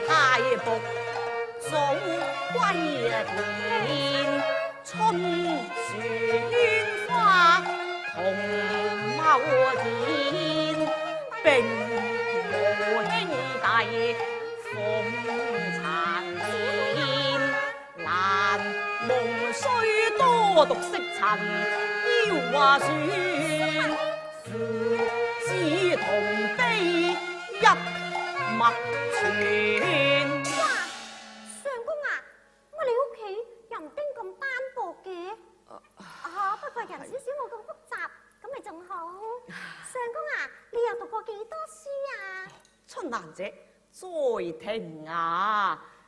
大福總歸田，春樹喧花同茂田，並無兄弟奉殘年。難夢雖多毒色塵，要話算父子同悲一脈傳。哇，相公啊，我哋屋企人丁咁單薄嘅，不過人少少冇咁複雜，咁咪仲好。相公啊，你又讀過幾多書啊？春蘭姐，再聽啊！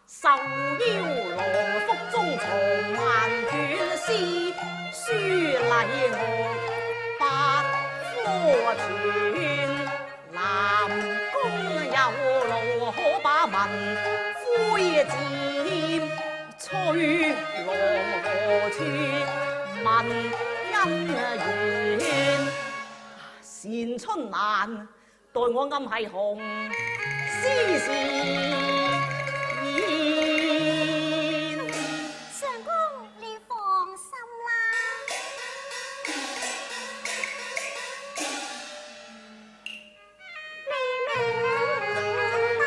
受邀羅腹中藏萬卷詩，書禮樂百科全。南宮有路可把文灰簪，吹浪何處問姻緣？善春蘭，待我暗係紅絲線。相公，你放心啦。你明白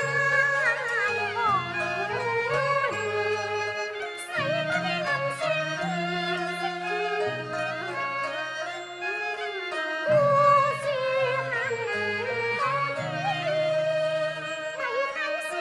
我，使乜你暗示？我是恨我你，為睇小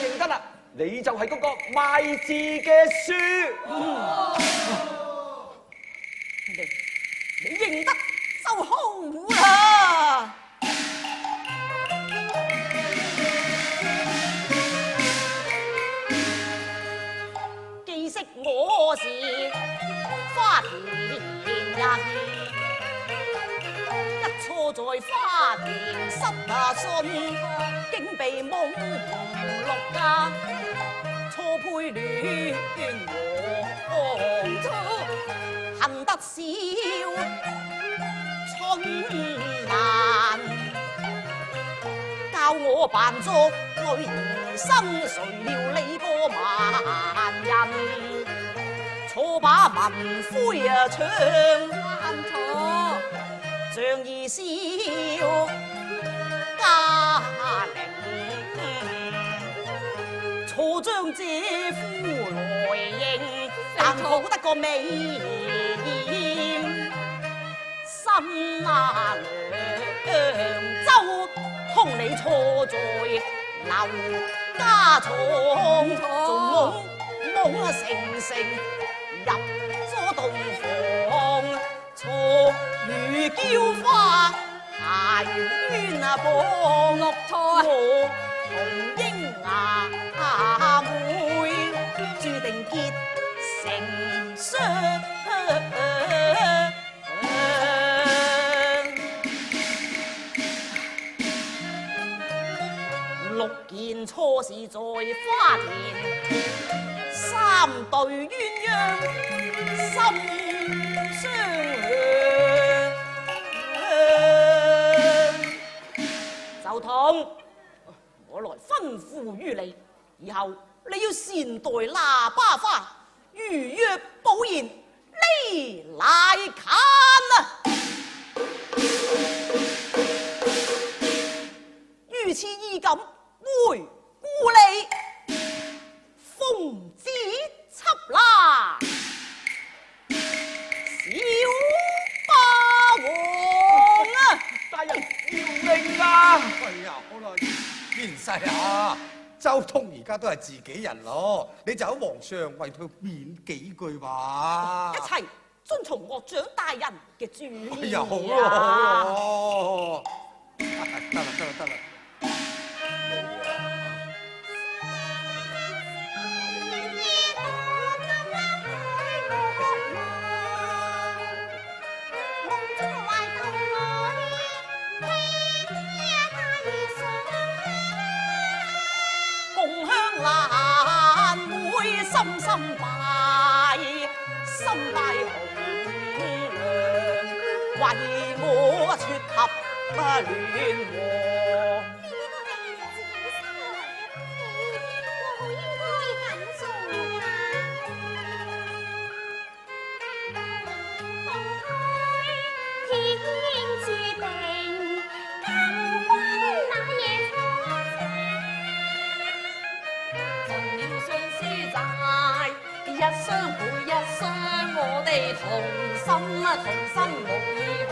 認得啦，你就係嗰個賣字嘅書。你認得就好啦。既識我是花田人，一錯在花田失信，竟被蒙六家錯配戀和恨得少春蘭，教我扮作女兒身，誰料你個萬人錯把文灰唱翻錯，仗義笑家寧，錯將姐夫來認，但抱得個美艷，新啊涼州通你錯在劉家廠，仲懵成入咗洞房，錯如嬌花鞋圈啊噃，六錯我同英雅妹注定結成雙。六件錯事在花田，三對鴛鴦心相向，就同我來吩咐於你，以後你要善待喇叭花，如若保言，呢來近啊！如此意感回故里，奉旨緝拿小霸王啊！大人要命啊！哎呀，好啦，賢婿啊，周通而家都係自己人咯，你就喺皇上為佢勉幾句吧。一齊遵從岳長大人嘅主意。哎呀，好咯好咯，得啦得啦得啦。蘭妹深深拜，深拜紅娘，為我撮合聯和。一雙配一雙，我哋同心啊，同心無異鄉。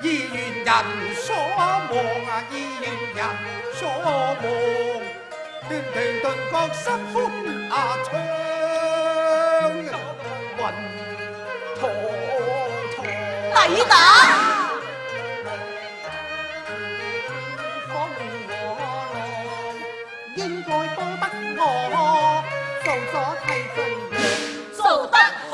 意願人所望啊，意願人所望，斷斷頓覺心歡啊暢，雲妥妥。抵打！應該多得我做咗替罪羊，做得好。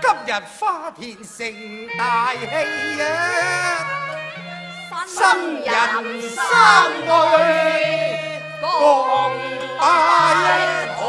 今日花田成大戲啊！新人生女共拜堂。